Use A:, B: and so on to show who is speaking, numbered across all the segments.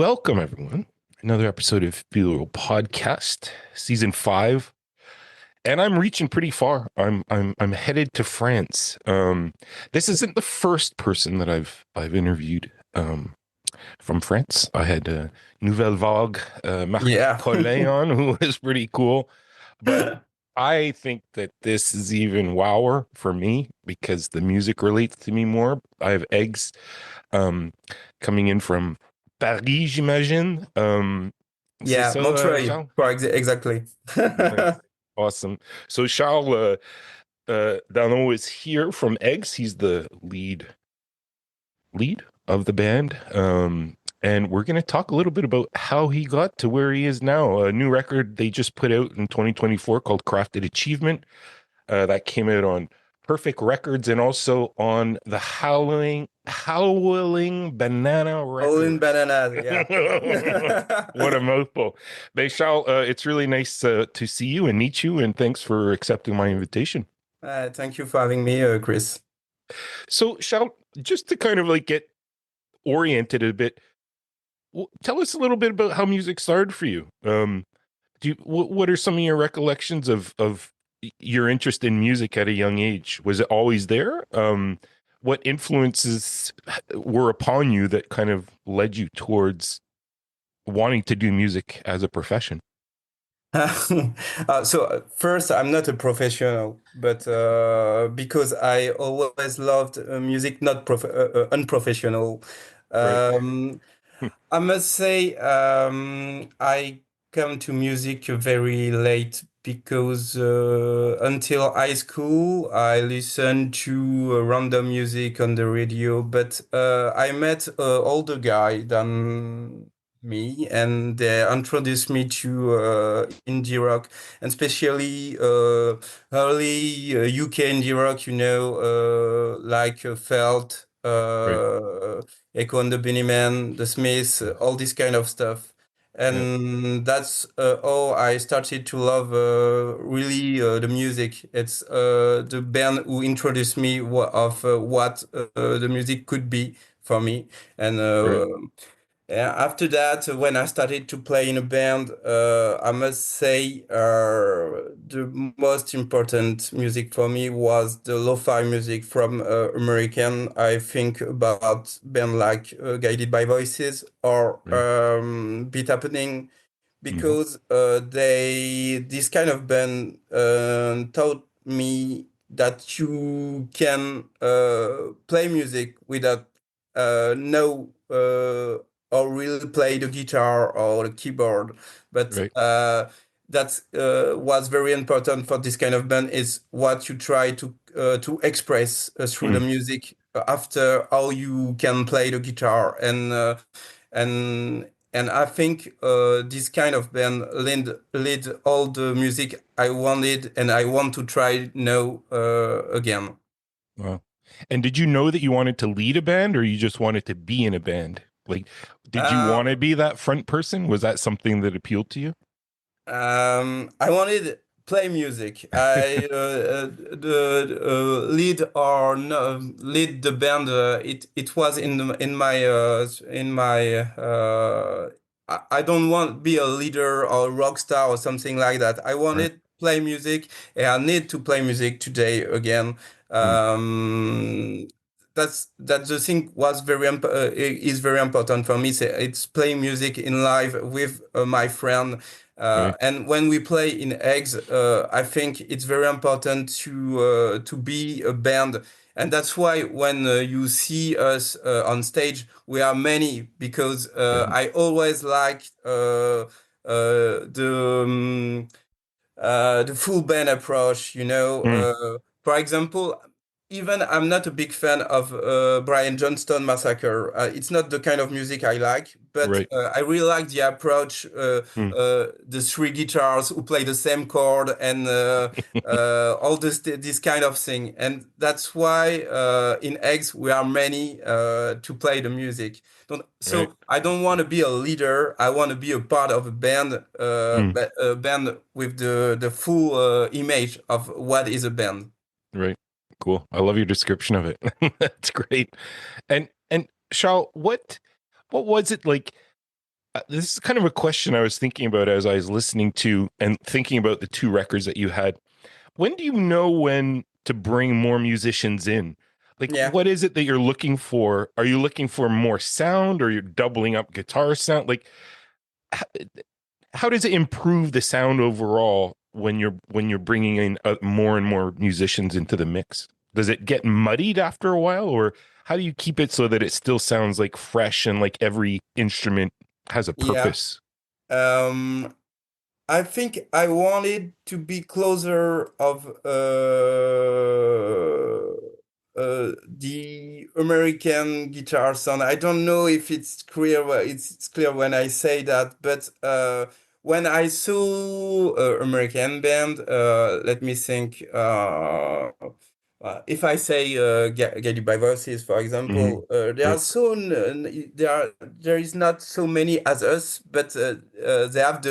A: Welcome, everyone. Another episode of Feel the Real Podcast, season 5, and I'm reaching pretty far. I'm headed to France. This isn't the first person that I've interviewed from France. I had Nouvelle Vague, Marc
B: Yeah.
A: Collin on, who was pretty cool. But I think that this is even wower for me because the music relates to me more. I have EggS um, coming in from Paris, j'imagine. C'est
B: Yeah,
A: ça,
B: Montreuil,
A: Charles?
B: exactly.
A: Nice. Awesome. So Charles Daneau is here from EggS. He's the lead of the band. And we're going to talk a little bit about how he got to where he is now. A new record they just put out in 2024 called Crafted Achievement. That came out on Perfect Records and also on the Howling Banana
B: All in
A: Records.
B: bananas, yeah.
A: What a mouthful. Beishal, it's really nice to see you and meet you, and thanks for accepting my invitation.
B: Thank you for having me, Chris.
A: So, Shal, just to kind of like get oriented a bit, tell us a little bit about how music started for you. What are some of your recollections of your interest in music at a young age? Was it always there? What influences were upon you that kind of led you towards wanting to do music as a profession?
B: First, I'm not a professional, but because I always loved music, not unprofessional.
A: Right.
B: Um, I must say, I come to music very late because until high school, I listened to random music on the radio. But I met an older guy than me, and they introduced me to indie rock, and especially early UK indie rock. Like Felt.
A: Right.
B: Echo and the Bunnymen, the Smiths, all this kind of stuff.
A: Yeah.
B: And that's how I started to love really the music. It's the band who introduced me of what the music could be for me. And
A: Right.
B: yeah, after that, when I started to play in a band, I must say the most important music for me was the lo-fi music from American. I think about band like Guided by Voices or
A: Right.
B: Beat Happening
A: Hmm.
B: because this kind of band taught me that you can play music without know or really play the guitar or the keyboard. But
A: Right.
B: that was very important for this kind of band is what you try to express through the
A: Mm.
B: music after how you can play the guitar and and I think this kind of band lead all the music I wanted and I want to try now again.
A: Wow. And did you know that you wanted to lead a band or you just wanted to be in a band? Like, did you
B: Uh,
A: want to be that front person? Was that something that appealed to you?
B: I wanted play music. I the lead or no, lead the band. It was in my. I don't want be a leader or rock star or something like that. I
A: Right.
B: wanted play music. And I need to play music today again.
A: Mm.
B: Um, that the thing was is very important for me. It's playing music in live with my friend
A: Right.
B: and when we play in eggs, I think it's very important to be a band, and that's why when you see us on stage, we are many because
A: Yeah.
B: I always like the full band approach.
A: Mm.
B: For example, even I'm not a big fan of Brian Johnston Massacre. It's not the kind of music I like, but
A: Right.
B: I really like the approach.
A: Mm.
B: The three guitars who play the same chord and all this kind of thing, and that's why in eggs we are many to play the music.
A: Right.
B: So I don't want to be a leader. I want to be a part of a band,
A: Mm.
B: but a band with the full image of what is a band.
A: Right. Cool. I love your description of it. That's great. And Charles, what was it like? This is kind of a question I was thinking about as I was listening to and thinking about the two records that you had. When do you know when to bring more musicians in? Like,
B: Yeah.
A: what is it that you're looking for? Are you looking for more sound, or you're doubling up guitar sound? Like, how, how does it improve the sound overall when you're bringing in more and more musicians into the mix? Does it get muddied after a while, or how do you keep it so that it still sounds like fresh and like every instrument has a
B: Yeah.
A: purpose?
B: Um, I think I wanted to be closer of the American guitar sound. I don't know if it's clear. It's clear when I say that, but when I saw American band, let me think. If I say Guided by Voices, for
A: Hmm.
B: example,
A: Right,
B: there is not so many as us, but they have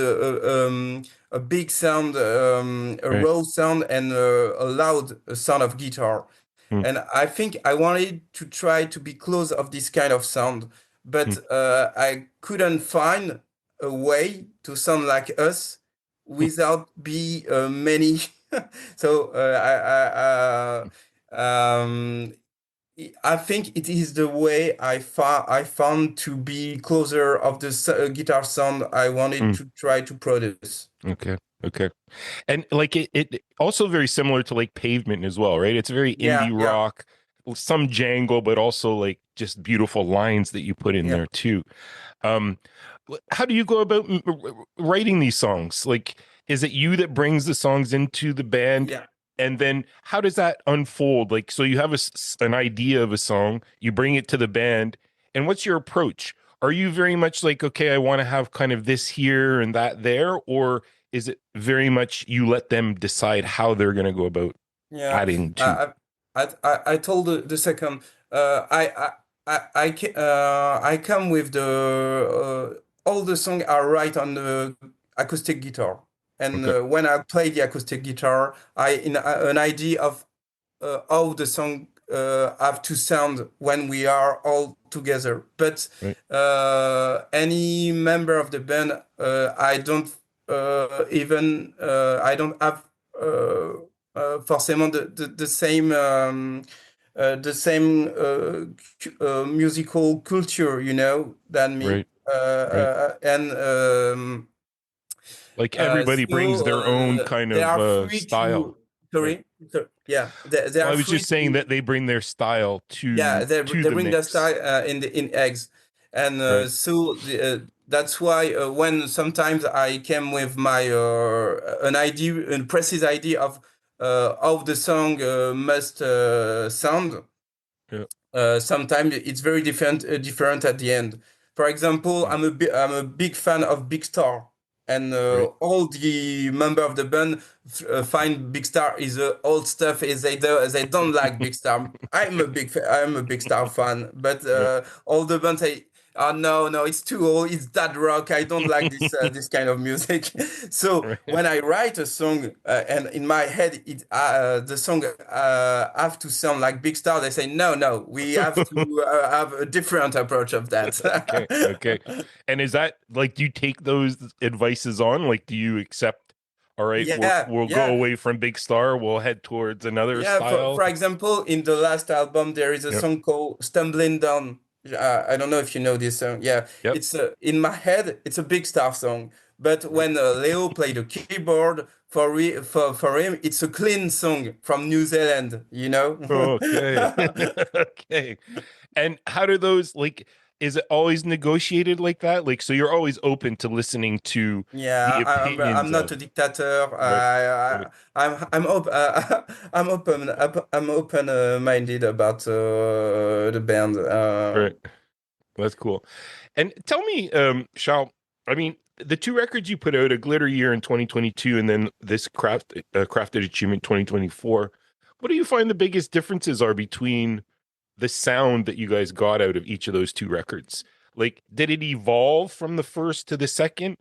B: a big sound, a
A: right.
B: raw sound, and a loud sound of guitar.
A: Mm,
B: And I think I wanted to try to be close of this kind of sound, but
A: mm,
B: I couldn't find a way to sound like us
A: mm,
B: without be many. So I think it is the way I found to be closer of the guitar sound I wanted
A: mm.
B: to try to produce.
A: Okay, okay. And like it also very similar to like Pavement as well, right? It's very indie
B: Yeah, yeah,
A: rock, some jangle, but also like just beautiful lines that you put in
B: yeah,
A: there too. Um, how do you go about writing these songs? Like, is it you that brings the songs into the band?
B: yeah.
A: And then how does that unfold? Like, so you have an idea of a song, you bring it to the band, and what's your approach? Are you very much like, okay, I want to have kind of this here and that there, or is it very much you let them decide how they're going to go about
B: Yeah,
A: adding to?
B: uh, I told the second. I come with the all the songs are right on the acoustic guitar, and
A: Okay,
B: when I play the acoustic guitar, I in an idea of how the song have to sound when we are all together. But
A: right,
B: any member of the band, I don't even I don't have forcément the same musical culture, than me.
A: right, right.
B: And
A: Like everybody brings
B: so
A: their own kind
B: they
A: of
B: are free
A: style,
B: to,
A: right?
B: sorry, yeah, they
A: Well,
B: are
A: I was
B: free
A: just saying
B: to,
A: that they bring their style
B: yeah,
A: to
B: they
A: the
B: bring their
A: mix,
B: style in eggs, and
A: right?
B: that's why when sometimes I came with my an idea, a precise idea of how the song must sound.
A: Yeah,
B: Sometimes it's very different at the end. For example,
A: mm,
B: I'm a big fan of Big Star, and
A: right.
B: all the member of the band find Big Star is old stuff. Is they don't like Big Star. I'm a Big Star fan, but
A: Right.
B: all the band say, "Oh no, it's too old. It's that rock. I don't like this kind of music." So
A: Right.
B: when I write a song and in my head the song have to sound like Big Star, they say no, we have to have a different approach of that.
A: Okay, okay. And is that like, do you take those advices on? Like, do you accept, all right,
B: Yeah,
A: we'll go
B: yeah.
A: away from Big Star, we'll head towards another
B: Yeah,
A: style?
B: for example, in the last album, there is a
A: Yep,
B: song called "Stumbling Down." I don't know if you know this song. Yeah,
A: yep.
B: it's in my head, it's a Big Star song. But
A: Right.
B: when Leo played the keyboard for him, it's a clean song from New Zealand.
A: Okay. Okay. And how do those like, is it always negotiated like that? Like, so you're always open to listening to the
B: Yeah, I'm
A: opinions
B: not a
A: of,
B: dictator.
A: right, right,
B: I'm open minded about the band.
A: right. That's cool. And tell me, Charles, I mean, the two records you put out, A Glitter Year in 2022 and then this Crafted Achievement 2024, what do you find the biggest differences are between the sound that you guys got out of each of those two records? Like, did it evolve from the first to the second?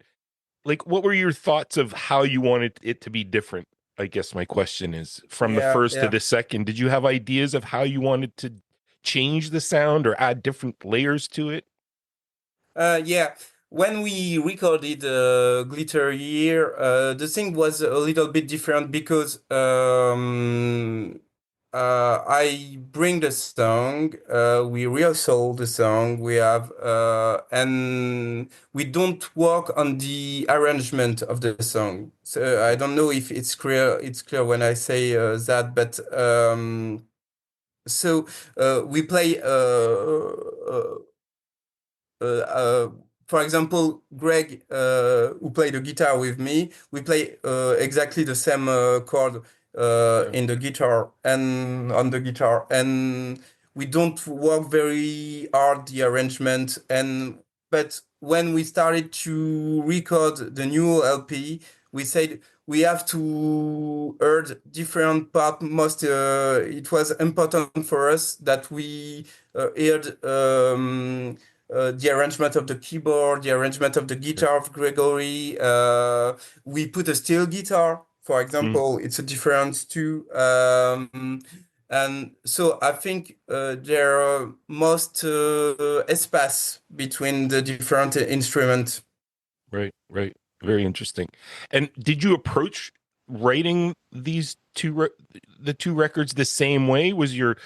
A: Like, what were your thoughts of how you wanted it to be different? I guess my question is from the
B: Yeah,
A: first to
B: yeah.
A: the second, did you have ideas of how you wanted to change the sound or add different layers to it?
B: Yeah. when we recorded Glitter Year, the thing was a little bit different because I bring the song, we rehearsal the song, we have, and we don't work on the arrangement of the song. So I don't know if it's clear. It's clear when I say that, but so we play. Uh, uh, for example, Greg, who played the guitar with me, we play exactly the same chord
A: Yeah.
B: in the guitar and on the guitar, and we don't work very hard the arrangement. And but when we started to record the new LP, we said we have to heard different part. Most it was important for us that we heard. The arrangement of the keyboard, the arrangement of the
A: Yeah.
B: guitar of Gregory. We put a steel guitar, for
A: Mm,
B: example. It's a difference too. And so I think there are most espace between the different instruments.
A: right, right. Very interesting. And did you approach writing the two records the same way? Was your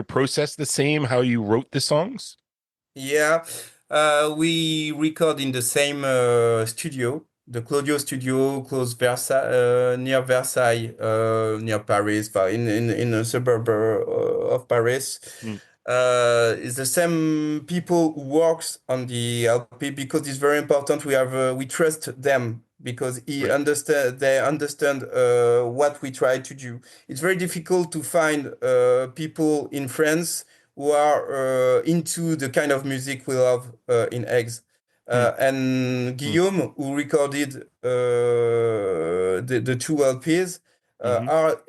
A: process the same? How you wrote the songs?
B: Yeah, we record in the same studio, the Claudio studio, close Versailles, near Versailles, near Paris, but in a suburb of Paris.
A: Mm,
B: It's the same people who works on the LP because it's very important. We trust them because
A: right.
B: they understand what we try to do. It's very difficult to find people in France who are into the kind of music we love in EggS.
A: Mm,
B: And
A: mm,
B: Guillaume, who recorded the two LPs,
A: hmm.
B: are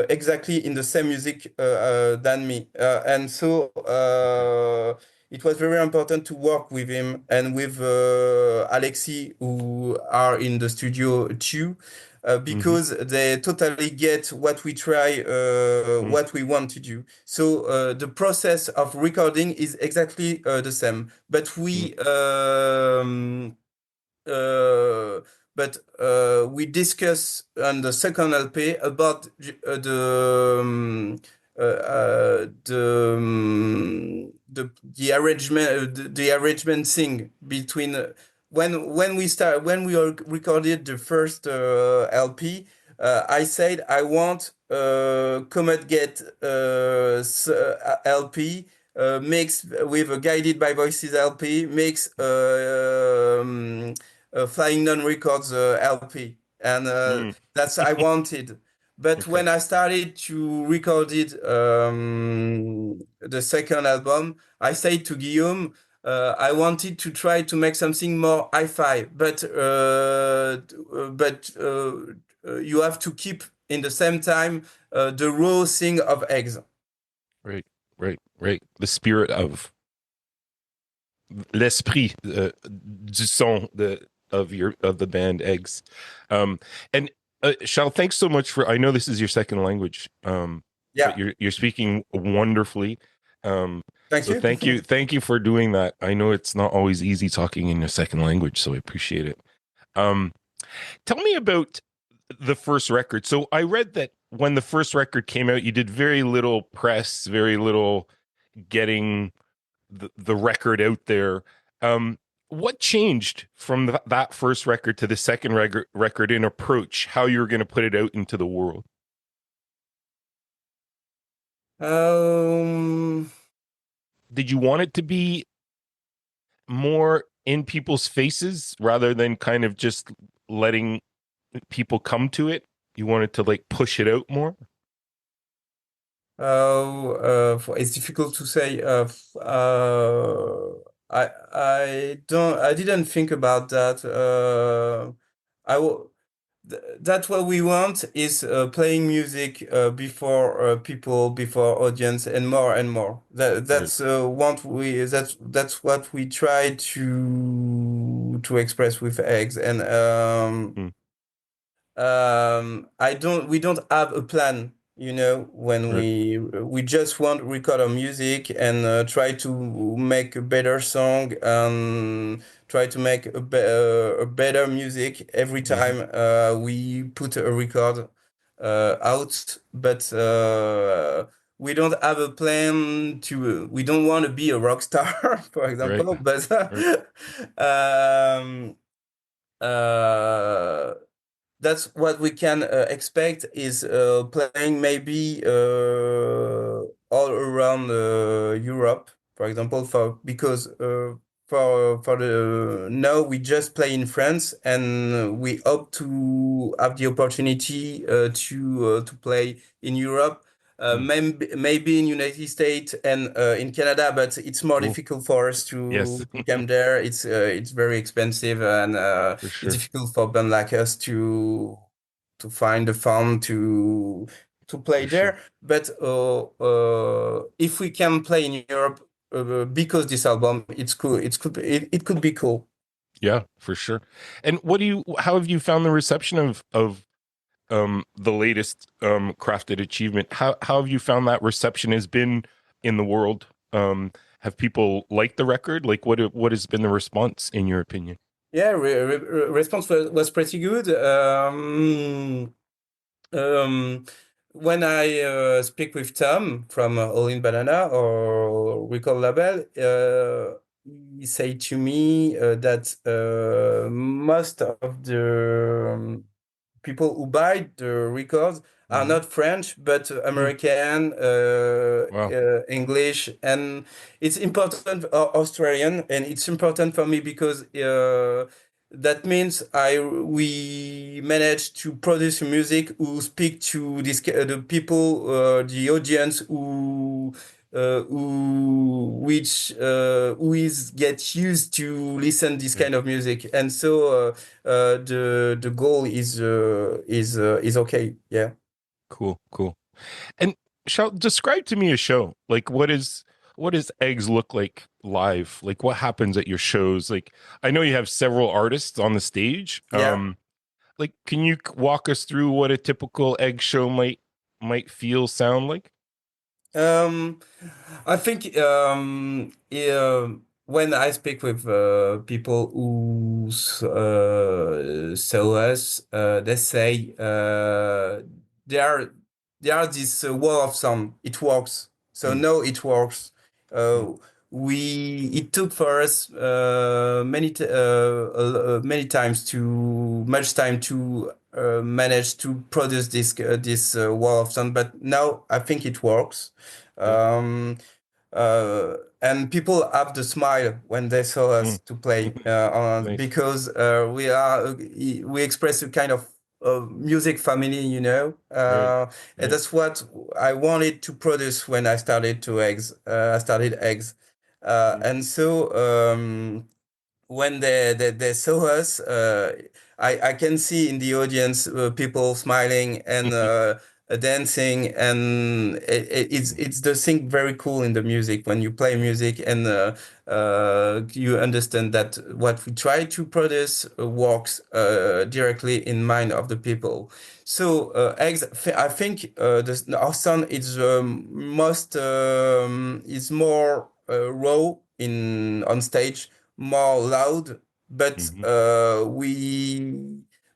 B: exactly in the same music than me. And so
A: Okay.
B: it was very important to work with him and with Alexi, who are in the studio too,
A: Hmm.
B: because they totally get what we try,
A: Mm,
B: what we want to do. So the process of recording is exactly the same, but
A: mm,
B: uh, we discuss on the second LP about the arrangement the arrangement thing between when we recorded the first LP. I said I want Comet Get LP mixed with a guided by voices LP mix Flying Non Records LP, and
A: mm.
B: that's I wanted. But
A: Okay.
B: when I started to record it, the second album, I said to Guillaume, I wanted to try to make something more hi-fi, but you have to keep in the same time the raw thing of eggs.
A: Right, right, right. The spirit of l'esprit du son of the band Eggs. And Charles, thanks so much for. I know this is your second language, but
B: Yeah,
A: you're speaking wonderfully.
B: thank
A: So
B: you.
A: thank you for doing that. I know it's not always easy talking in your second language, so I appreciate it. Um, Tell me about the first record. So I read that when the first record came out, you did very little press, very little getting the record out there. What changed from that first record to the second record in approach, how you were going to put it out into the world?
B: Um,
A: Did you want it to be more in people's faces rather than kind of just letting people come to it? You wanted to like push it out more?
B: it's difficult to say. I didn't think about that. I w That's what we want is playing music before people, before audience, and more and more.
A: Right.
B: That's what we try to express with eggs. And
A: Mm,
B: I don't we don't have a plan. you know, when
A: Right.
B: we just want to record our music and try to make a better song and try to make a better music every
A: Hmm.
B: time we put a record out, but we don't have a plan to. We don't want to be a rock star, for
A: Right.
B: example, but
A: Right.
B: um, uh, that's what we can expect is playing maybe all around Europe, for example, for because for the now we just play in France and we hope to have the opportunity to play in Europe.
A: Mm.
B: Maybe in United States and in Canada, but it's more
A: Cool.
B: difficult for us
A: Yes,
B: to come there. It's very expensive and
A: for
B: it's
A: sure.
B: difficult for band like us to find the fun to play
A: For sure.
B: there. But if we can play in Europe because this album, it's cool. It could be cool.
A: Yeah, for sure. And how have you found the reception of the latest crafted achievement? How have you found that reception has been in the world? Have people liked the record? Like what has been the response in your opinion?
B: Yeah, response was pretty good. Um, when I speak with Tom from All In Banana or Record Label, he say to me that most of the people who buy the records are
A: Hmm.
B: not French but
A: Mm.
B: American,
A: Wow.
B: English, and it's important Australian, and it's important for me because that means I we managed to produce music who speak to the people, the audience who is get used to listen this
A: Right.
B: kind of music, and so the goal is okay. Yeah.
A: Cool, cool. And shall describe to me a show. Like what does eggs look like live? Like what happens at your shows? Like I know you have several artists on the stage.
B: Yeah.
A: Like can you walk us through what a typical egg show might feel sound like?
B: Um, I think when I speak with people who saw us, they say they are there are this wall of sound. It works. So
A: Mm,
B: no, it works.
A: mm,
B: Uh, we it took for us many times to much time to manage to produce this wall of sound, but now I think it works.
A: yeah.
B: Um, and people have the smile when they saw us
A: Mm.
B: to play
A: Nice.
B: because we express a kind of music family, you know,
A: Right.
B: and
A: Right.
B: that's what I wanted to produce when I started to eggs. I started eggs,
A: Mm,
B: and so when they saw us, I can see in the audience people smiling and dancing, and
A: mm,
B: it's the thing very cool in the music when you play music and you understand that what we try to produce works directly in mind of the people. So I think our sound is most is more raw in on stage, more loud, but
A: mhm,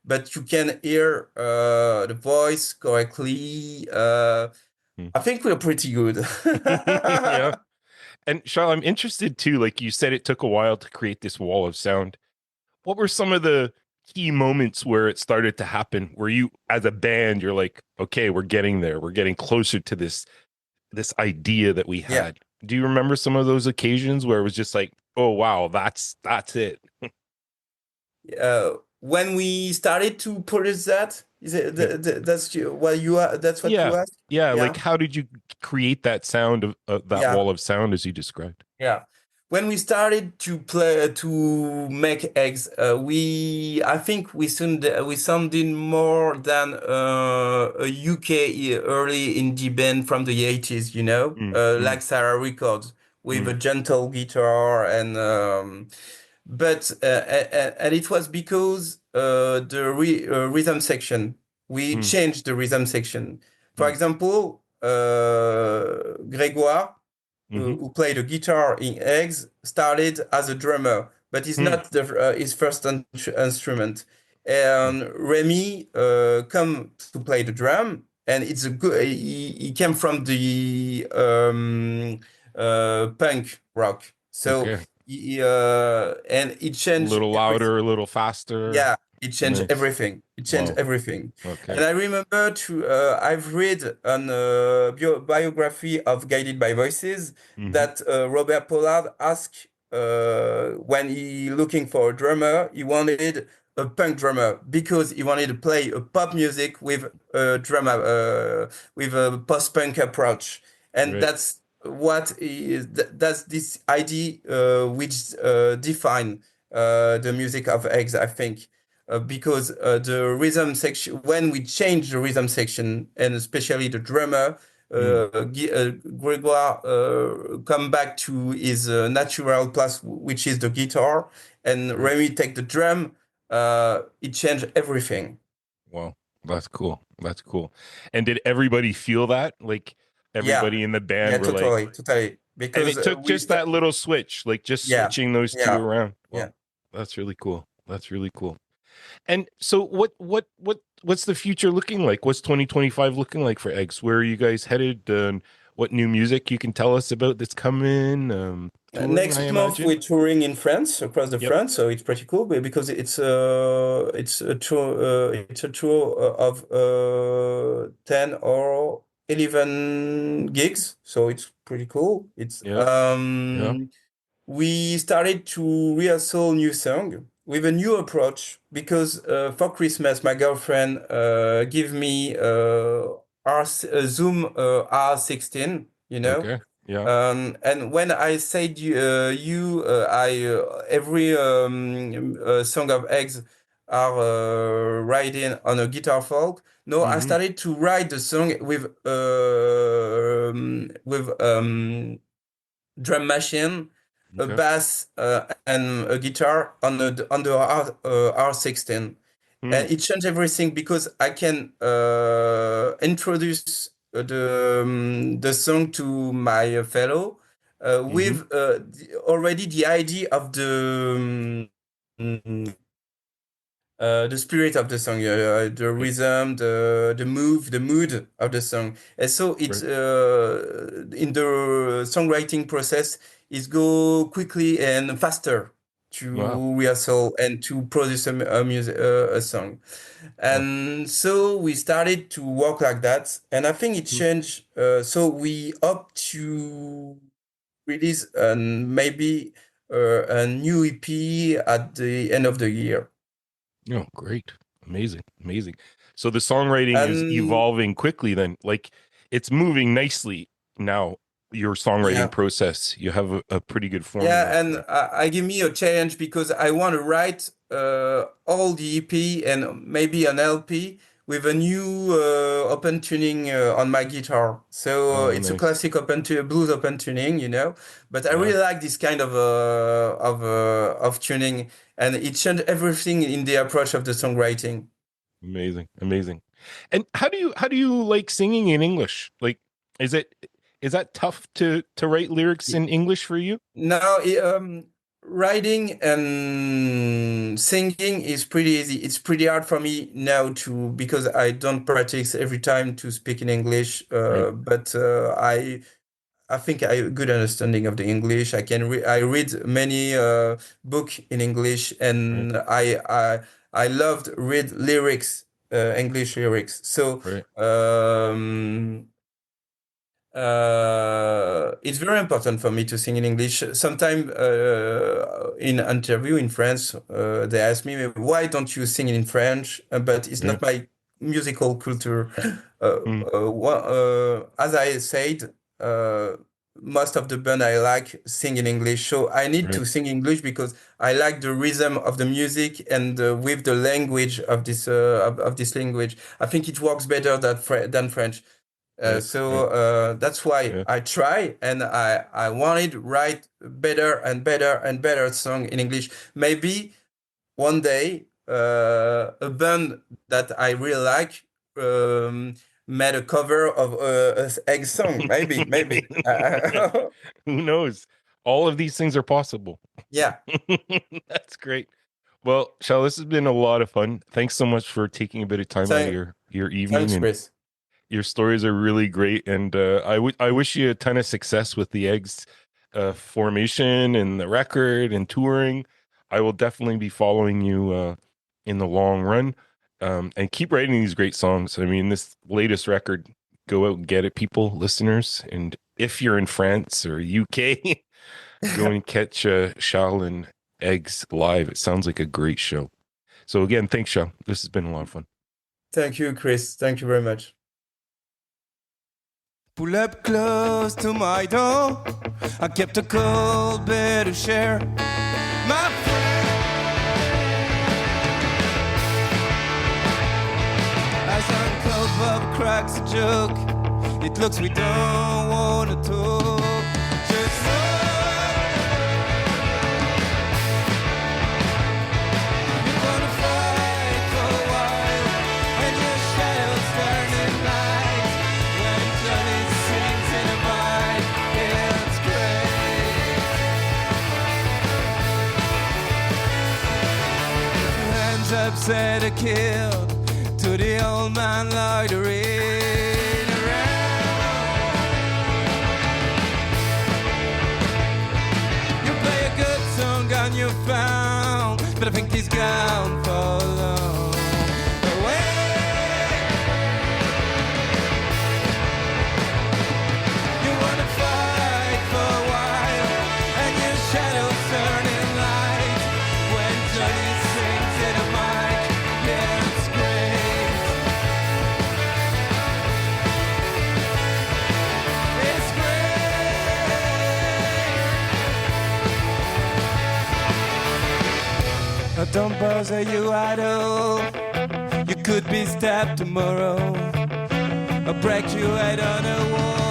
B: but you can hear the voice correctly.
A: mm.
B: I think we're pretty good.
A: Yeah. And Charles, I'm interested too. Like you said, it took a while to create this wall of sound. What were some of the key moments where it started to happen? Where you, as a band, you're like, okay, we're getting there. We're getting closer to this idea that we
B: Yeah.
A: had. Do you remember some of those occasions where it was just like, oh wow, that's it?
B: When we started to produce that, is it
A: Yeah.
B: what you are? That's what you
A: Yeah.
B: asked?
A: Yeah.
B: Yeah.
A: Like, how did you create that sound of that
B: Yeah.
A: wall of sound as you described?
B: Yeah. When we started to make eggs, I think we sounded more than a UK early indie band from the 80s, you know,
A: Mm, mm,
B: like Sarah Records with a
A: mm,
B: gentle guitar and but and it was because the rhythm section we
A: mm,
B: changed the rhythm section. For example, Grégoire,
A: Mm-hmm.
B: who played a guitar in EggS, started as a drummer, but he's
A: Mm.
B: not his first instrument. And Remy come to play the drum, and it's a good. He came from the punk rock, so
A: Okay.
B: and it
A: A
B: changed
A: little
B: everything.
A: louder, a little faster.
B: Yeah, it changed
A: Nice.
B: everything. It changed
A: Wow.
B: everything.
A: Okay.
B: And I remember I've read an biography of Guided by Voices
A: Mm-hmm.
B: that Robert Pollard asked when he looking for a drummer, he wanted a punk drummer because he wanted to play a pop music with a drummer, with a post-punk approach. And
A: Right.
B: that's this idea which define the music of EggS, I think, because the rhythm section, when we change the rhythm section, and especially the drummer,
A: Mm.
B: Grégoire come back to his natural place, which is the guitar, and
A: Right.
B: Remy take the drum. It changed everything.
A: Wow. That's cool. That's cool. And did everybody feel that? Like
B: Yeah,
A: everybody in the band
B: yeah,
A: were like,
B: totally, totally.
A: and
B: Because
A: it took just that little switch, like just
B: yeah,
A: switching those two
B: yeah,
A: around. Wow.
B: yeah.
A: That's really cool. That's really cool. And so what's the future looking like? What's 2025 looking like for Eggs? Where are you guys headed? And what new music you can tell us about that's coming? Touring, I
B: Next month
A: imagine.
B: we're touring in France, across the
A: Yep.
B: France, so it's pretty cool because it's a tour of 10 or 11 gigs, so it's pretty cool. It's
A: Yep. Yeah.
B: We started to rehearsal new song with a new approach because for Christmas my girlfriend gave me Zoom R16, you know.
A: Okay. Yeah.
B: And when I said I every song of eggs are writing on a guitar folk. No, I
A: Mm-hmm.
B: started to write the song with drum machine, a
A: Okay.
B: bass, and a guitar on the R16,
A: Hmm.
B: and it changed everything because I can introduce the song to my fellow
A: Mm-hmm.
B: with already the idea of the spirit of the song, the
A: Right.
B: rhythm, the move, the mood of the song. And so it's
A: Right.
B: in the songwriting process, is go quickly and faster
A: Wow.
B: to rehearsal and to produce a music a song.
A: Wow.
B: And so we started to work like that, and I think it
A: Hmm.
B: changed. So we opt to release maybe a new EP at the end of the year.
A: Oh, great. Amazing. Amazing. So the songwriting is
B: And
A: evolving quickly then. Like it's moving nicely now, your songwriting
B: yeah,
A: process. You have a pretty good formula
B: yeah, and
A: going.
B: I give me a challenge because I want to write all the EP and maybe an LP with a new open tuning on my guitar. So
A: Oh,
B: it's a
A: nice.
B: classic blues open tuning, you know. But I
A: Yeah.
B: really like this kind of tuning, and it changed everything in the approach of the songwriting.
A: Amazing. Amazing. And how do you like singing in English? Like is it is that tough to write lyrics in English for you?
B: Now, writing and singing is pretty easy. It's pretty hard for me now to because I don't practice every time to speak in English.
A: Right.
B: But I think I have a good understanding of the English. I read many book in English,
A: Right.
B: and I loved read lyrics, English lyrics. So.
A: Right.
B: It's very important for me to sing in English. Sometimes in interview in France, they ask me, why don't you sing in French? But it's
A: Yeah.
B: not my musical culture.
A: Mm.
B: As I said, most of the band I like sing in English. So I need
A: Right.
B: to sing English because I like the rhythm of the music and with the language of this language. I think it works better than French.
A: Right. Right.
B: That's why
A: Yeah.
B: I try and I wanted to write better and better and better song in English. Maybe one day a band that I really like made a cover of a EggS song. Maybe, maybe.
A: Who knows? All of these things are possible.
B: Yeah.
A: That's great. Well, Shal, this has been a lot of fun. Thanks so much for taking a bit of time out of
B: Thank,
A: your evening,
B: thanks,
A: and
B: Chris.
A: your stories are really great. And I wish you a ton of success with the EggS formation and the record and touring. I will definitely be following you in the long run, and keep writing these great songs. I mean, this latest record, go out and get it, people, listeners. And if you're in France or UK, go and catch Charles and EggS live. It sounds like a great show. So again, thanks, Charles. This has been a lot of fun.
B: Thank you, Chris. Thank you very much.
C: Pull up close to my door. I kept a cold beer to share. My friend, as Uncle Bob cracks a joke, it looks we don't wanna talk. Just you wanna fight for a while, and your shadows turning light. When Johnny sings in a mic, it's great. Hands up, said a kid to the old man loitering around. You play a good song and you found, but I think he's gone for long. You wanna fight for a while, and your shadows turning light. When Johnny sings in a mic, yeah, it's great. It's great. Oh, don't bother you at all. You could be stabbed tomorrow, or break your head on a wall.